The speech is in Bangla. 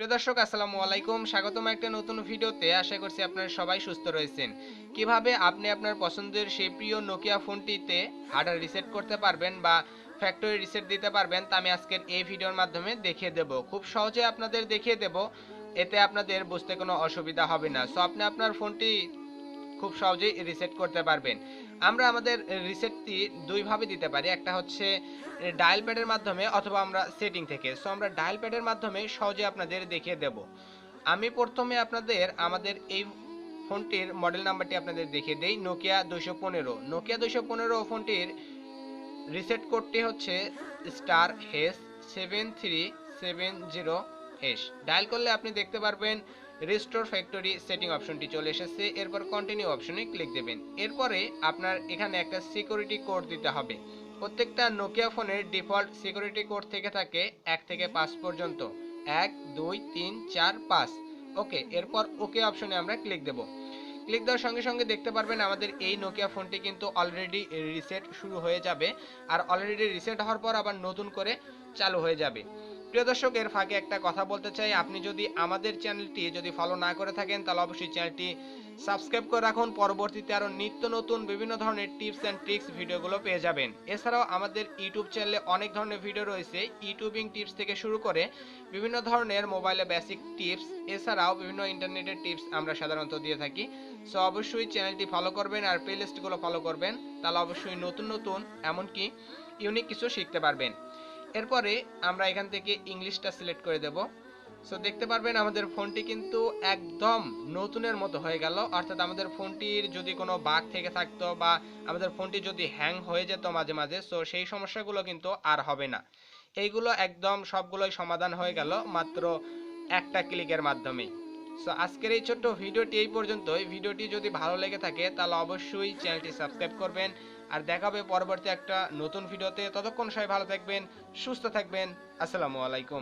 প্রিয় দর্শক আসসালামু আলাইকুম, স্বাগতম একটা নতুন ভিডিওতে। আশা করছি আপনারা সবাই সুস্থ রয়েছেন। কিভাবে আপনি আপনার পছন্দের সেই প্রিয় নোকিয়া ফোনটিতে হার্ডওয়্যার রিসেট করতে পারবেন বা ফ্যাক্টরি রিসেট দিতে পারবেন তা আমি আজকের এই ভিডিওর মাধ্যমে দেখিয়ে দেব। খুব সহজে আপনাদের দেখিয়ে দেব, এতে আপনাদের বুঝতে কোনো অসুবিধা হবে না। সো আপনি আপনার ফোনটি খুব সহজেই রিসেট করতে পারবেন। আমরা আমাদের রিসেটটি দুইভাবে দিতে পারি, একটা হচ্ছে ডায়াল প্যাডের মাধ্যমে অথবা আমরা সেটিং থেকে। সো আমরা ডায়াল প্যাডের মাধ্যমে সহজে আপনাদের দেখিয়ে দেব। আমি প্রথমে আপনাদের আমাদের এই ফোনটির মডেল নাম্বারটি আপনাদের দেখিয়ে দেই, নোকিয়া 215। নোকিয়া 215 ফোনটির রিসেট কোডটি হচ্ছে *7370#। ডায়াল করলে আপনি দেখতে পারবেন রিস্টোর ফ্যাক্টরি সেটিং অপশনটি চলে এসেছে। এরপর কন্টিনিউ অপশনে ক্লিক দেবেন। এরপরে আপনার এখানে একটা সিকিউরিটি কোড দিতে হবে। প্রত্যেকটা নোকিয়া ফোনের ডিফল্ট সিকিউরিটি কোড থেকে থাকে 1 থেকে 5 পর্যন্ত, 1 2 3 4 5। ওকে, এরপর ওকে অপশনে আমরা ক্লিক দেব। ক্লিক দেওয়ার সঙ্গে সঙ্গে দেখতে পারবেন আমাদের এই নোকিয়া ফোনটি কিন্তু অলরেডি রিসেট শুরু হয়ে যাবে, আর অলরেডি রিসেট হওয়ার পর আবার নতুন করে চালু হয়ে যাবে। প্রিয় দর্শক, এর ফাঁকে একটা কথা বলতে চাই, আপনি যদি আমাদের চ্যানেলটি যদি ফলো না করে থাকেন তাহলে অবশ্যই চ্যানেলটি সাবস্ক্রাইব করে রাখুন। পরবর্তীতে আরও নিত্য নতুন বিভিন্ন ধরনের টিপস অ্যান্ড ট্রিক্স ভিডিওগুলো পেয়ে যাবেন। এছাড়াও আমাদের ইউটিউব চ্যানেলে অনেক ধরনের ভিডিও রয়েছে, ইউটিউবিং টিপস থেকে শুরু করে বিভিন্ন ধরনের মোবাইলে বেসিক টিপস, এছাড়াও বিভিন্ন ইন্টারনেটের টিপস আমরা সাধারণত দিয়ে থাকি। সো অবশ্যই চ্যানেলটি ফলো করবেন আর প্লেলিস্টগুলো ফলো করবেন, তাহলে অবশ্যই নতুন নতুন এমনকি ইউনিক কিছু শিখতে পারবেন। এরপরে আমরা এখান থেকে ইংলিশটা সিলেক্ট করে দেব। সো দেখতে পারবেন আমাদের ফোনটি কিন্তু একদম নতুনের মতো হয়ে গেল, অর্থাৎ আমাদের ফোনটির যদি কোনো বাগ থেকে থাকতো বা আমাদের ফোনটি যদি হ্যাং হয়ে যেত মাঝে মাঝে, সো সেই সমস্যাগুলো কিন্তু আর হবে না। এইগুলো একদম সবগুলোই সমাধান হয়ে গেল মাত্র একটা ক্লিকের মাধ্যমেই। সো আজকের এই ছোট্ট ভিডিওটি এই পর্যন্তই। ভিডিওটি যদি ভালো লেগে থাকে তাহলে অবশ্যই চ্যানেলটি সাবস্ক্রাইব করবেন, আর দেখা হবে পরবর্তী একটা নতুন ভিডিওতে। ততক্ষণ সবাই ভালো থাকবেন, সুস্থ থাকবেন। আসসালামু আলাইকুম।